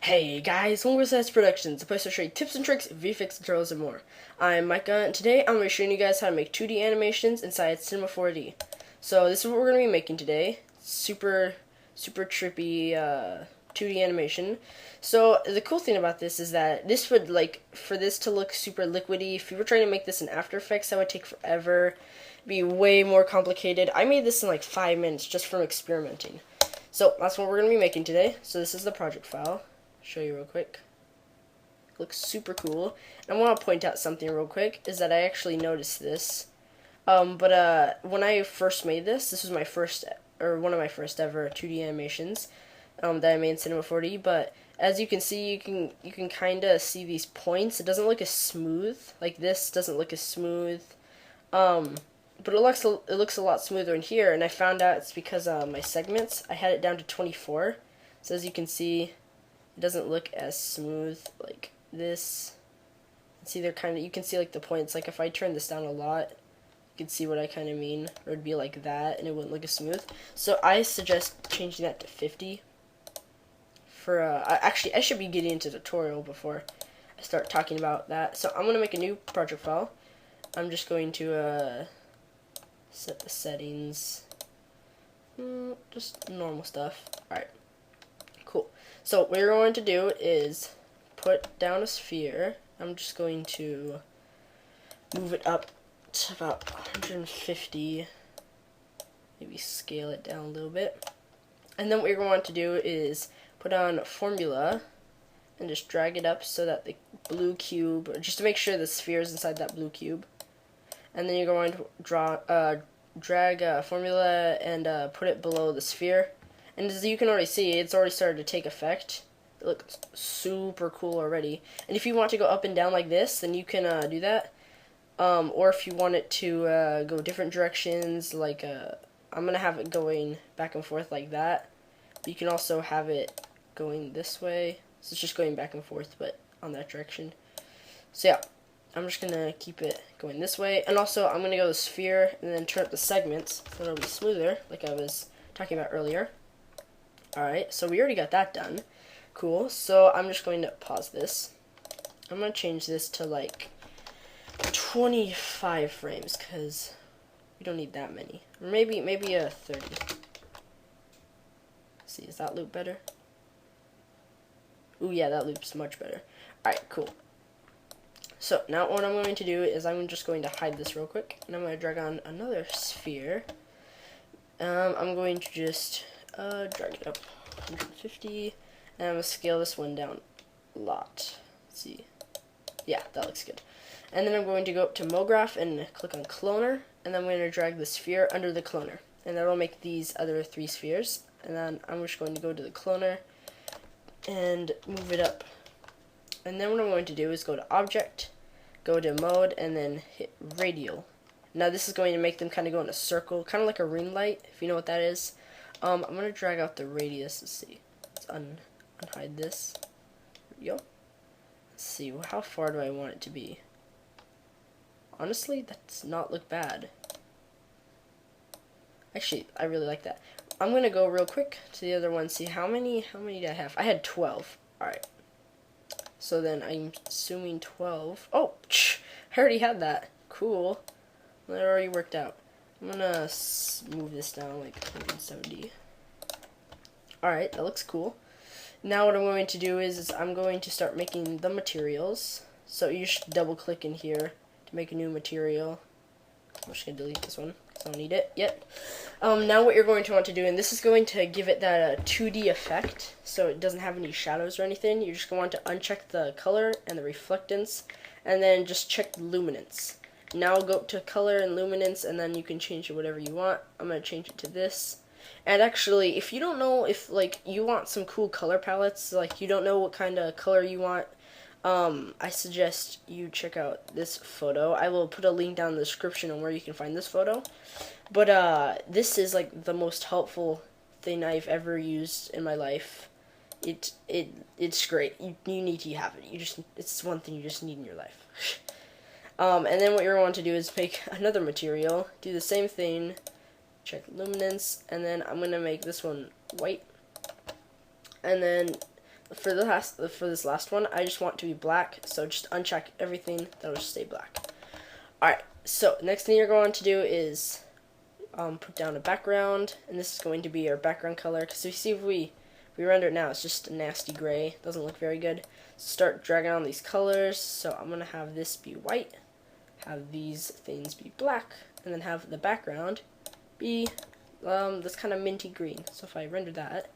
Hey guys, welcome to Science Productions, a place to show you tips and tricks, VFX tutorials, and more. I'm Micah, and today I'm going to be showing you guys how to make 2D animations inside Cinema 4D. So this is what we're going to be making today. Super trippy 2D animation. So the cool thing about this is that this would, for this to look super liquidy, if you were trying to make this in After Effects, that would take forever, be way more complicated. I made this in like 5 minutes just from experimenting. So that's what we're going to be making today. So this is the project file. Show you real quick. Looks super cool. And I want to point out something real quick, is that I actually noticed this. When I first made this was my first, or one of my first ever 2D animations that I made in Cinema 4D. But as you can see, you can kind of see these points. It doesn't look as smooth. Like this doesn't look as smooth. But it looks a lot smoother in here. And I found out it's because my segments, I had it down to 24. So as you can see, it doesn't look as smooth like this. See, they're kind of, you can see like the points. Like if I turn this down a lot, you can see what I kind of mean. Or it'd be like that, and it wouldn't look as smooth. So I suggest changing that to 50. For actually, I should be getting into the tutorial before I start talking about that. So I'm gonna make a new project file. I'm just going to set the settings. Just normal stuff. All right. Cool. So what you're going to do is put down a sphere. I'm just going to move it up to about 150. Maybe scale it down a little bit. And then what you're going to do is put on Formula and just drag it up so that the blue cube, just to make sure the sphere is inside that blue cube. And then you're going to drag Formula and put it below the sphere. And as you can already see, it's already started to take effect. It looks super cool already. And if you want to go up and down like this, then you can do that. Or if you want it to go different directions, like I'm going to have it going back and forth like that. But you can also have it going this way. So it's just going back and forth, but on that direction. So yeah, I'm just going to keep it going this way. And also, I'm going to go to the sphere and then turn up the segments so it'll be smoother, like I was talking about earlier. Alright, so we already got that done. Cool, so I'm just going to pause this. I'm going to change this to like 25 frames, because we don't need that many. Or maybe a 30. Let's see, is that loop better? Ooh, yeah, that loop's much better. Alright, cool. So, now what I'm going to do is I'm just going to hide this real quick, and I'm going to drag on another sphere. I'm going to just drag it up 150, and I'm going to scale this one down a lot. Let's see. Yeah, that looks good. And then I'm going to go up to MoGraph and click on Cloner, and then I'm going to drag the sphere under the cloner. And that'll make these other 3 spheres. And then I'm just going to go to the cloner and move it up. And then what I'm going to do is go to Object, go to Mode, and then hit Radial. Now this is going to make them kind of go in a circle, kind of like a ring light, if you know what that is. I'm going to drag out the radius. Let's see. Let's unhide this. There we go. Let's see. How far do I want it to be? Honestly, that does not look bad. Actually, I really like that. I'm going to go real quick to the other one. See, how many did I have? I had 12. Alright. So then I'm assuming 12. Oh, I already had that. Cool. That already worked out. I'm gonna move this down like 170. Alright, that looks cool. Now what I'm going to do is I'm going to start making the materials. So you should double click in here to make a new material. I'm just gonna delete this one because I don't need it yet. Now what you're going to want to do, and this is going to give it that 2D effect, so it doesn't have any shadows or anything. You're just going to want to uncheck the color and the reflectance, and then just check the luminance. Now go up to color and luminance, and then you can change it whatever you want. I'm going to change it to this. And actually, if you don't know if like you want some cool color palettes, like you don't know what kind of color you want, I suggest you check out this photo. I will put a link down in the description on where you can find this photo. But this is like the most helpful thing I've ever used in my life. It's great. You need to have it. It's one thing you just need in your life. And then what you're going to do is make another material, do the same thing, check luminance, and then I'm going to make this one white. And then for this last one, I just want it to be black. So just uncheck everything. That'll just stay black. All right. So next thing you're going to do is put down a background, and this is going to be our background color. Because you see, if we render it now, it's just a nasty gray. Doesn't look very good. Start dragging on these colors. So I'm gonna have this be white, have these things be black, and then have the background be this kind of minty green. So if I render that,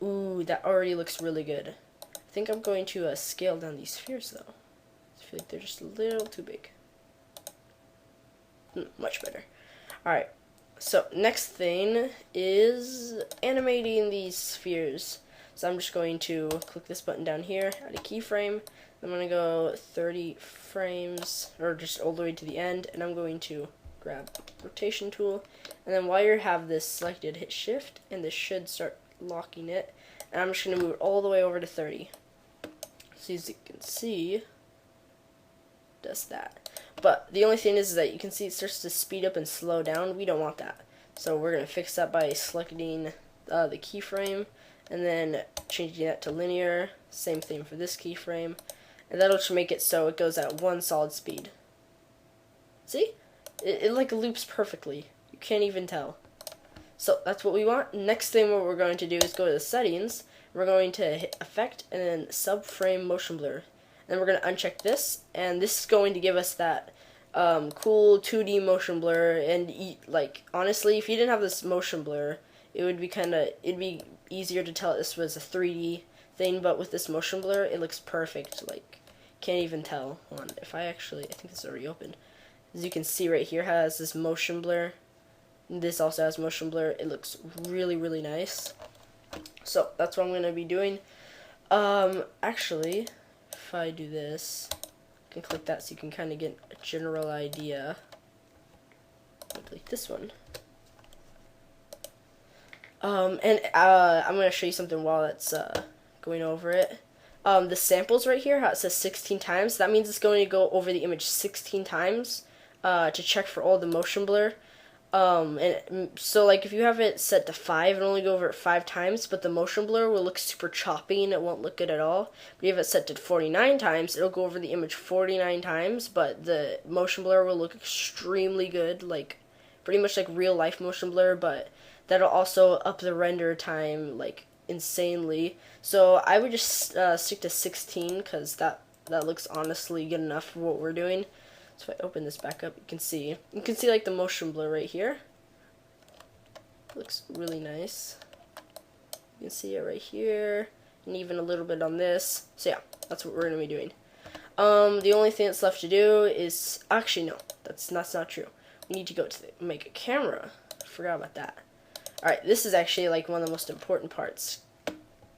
ooh, that already looks really good. I think I'm going to scale down these spheres though. I feel like they're just a little too big. Much better. Alright, so next thing is animating these spheres. So I'm just going to click this button down here, add a keyframe. I'm going to go 30 frames, or just all the way to the end, and I'm going to grab rotation tool. And then while you have this selected, hit shift, and this should start locking it. And I'm just going to move it all the way over to 30. So as you can see, does that. But the only thing is that you can see it starts to speed up and slow down. We don't want that. So we're going to fix that by selecting the keyframe and then changing that to linear. Same thing for this keyframe. And that'll just make it so it goes at one solid speed. See? It like loops perfectly. You can't even tell. So that's what we want. Next thing what we're going to do is go to the settings. We're going to hit effect and then subframe motion blur. And we're going to uncheck this, and this is going to give us that cool 2D motion blur. And like honestly, if you didn't have this motion blur, it would be it'd be easier to tell this was a 3D thing. But with this motion blur, it looks perfect. Like can't even tell. Hold on, if I think this is already open. As you can see right here, has this motion blur. This also has motion blur. It looks really, really nice. So that's what I'm going to be doing. Actually, if I do this, I can click that so you can kind of get a general idea. I'll click this one. I'm going to show you something while it's going over it. The samples right here, how it says 16 times, that means it's going to go over the image 16 times to check for all the motion blur. And so like if you have it set to 5, it'll only go over it 5 times, but the motion blur will look super choppy and it won't look good at all. But if you have it set to 49 times, it'll go over the image 49 times, but the motion blur will look extremely good, like pretty much like real life motion blur, but that'll also up the render time like insanely. So I would just stick to 16 because that looks honestly good enough for what we're doing. So if I open this back up, you can see like the motion blur right here. Looks really nice. You can see it right here, and even a little bit on this. So yeah, that's what we're gonna be doing. The only thing that's left to do is actually no, that's not true. We need to go to make a camera. Forgot about that. All right, this is actually like one of the most important parts.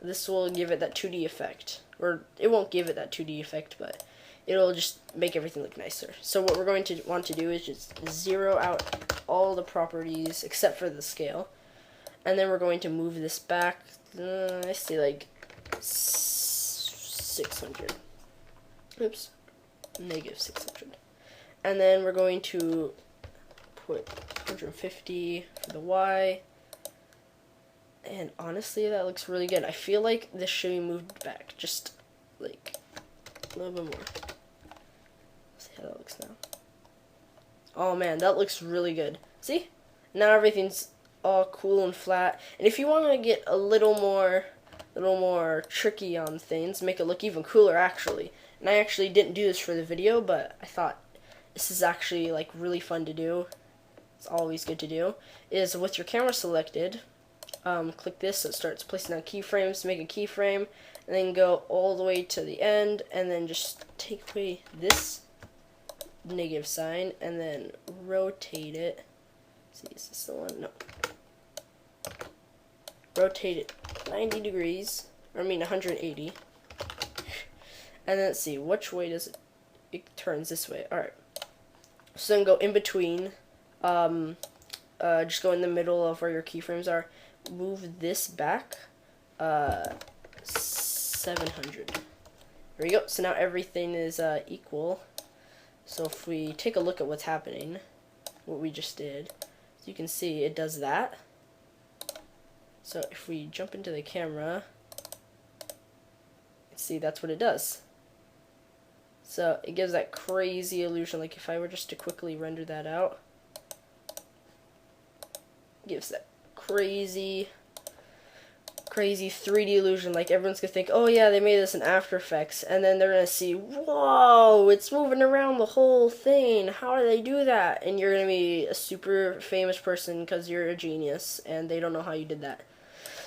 This will give it that 2D effect, or it won't give it that 2D effect, but it'll just make everything look nicer. So what we're going to want to do is just zero out all the properties except for the scale. And then we're going to move this back, I see like 600. Oops, negative 600. And then we're going to put 150 for the Y. And honestly, that looks really good. I feel like this should be moved back just like a little bit more. See how that looks now. Oh man, that looks really good. See? Now everything's all cool and flat. And if you want to get a little more tricky on things, make it look even cooler actually. And I actually didn't do this for the video, but I thought this is actually like really fun to do. It's always good to do. Is with your camera selected, click this so it starts placing down keyframes. Make a keyframe, and then go all the way to the end, and then just take away this negative sign, and then rotate it. Let's see, is this the one? No. Rotate it 90 degrees, or I mean 180. And then let's see, which way does it turns this way. Alright. So then go in between. Just go in the middle of where your keyframes are. Move this back 700. There we go. So now everything is equal. So if we take a look at what's happening, what we just did, as you can see, it does that. So if we jump into the camera, See, that's what it does. So it gives that crazy illusion. Like if I were just to quickly render that out, it gives that crazy 3D illusion. Like everyone's gonna think, oh yeah, they made this in After Effects, and then they're gonna see, whoa, it's moving around the whole thing. How do they do that? And you're gonna be a super famous person because you're a genius, and they don't know how you did that.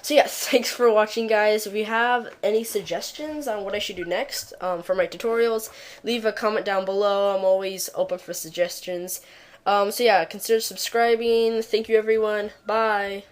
So yes, thanks for watching, guys. If you have any suggestions on what I should do next for my tutorials, leave a comment down below. I'm always open for suggestions. So yeah, consider subscribing. Thank you, everyone. Bye.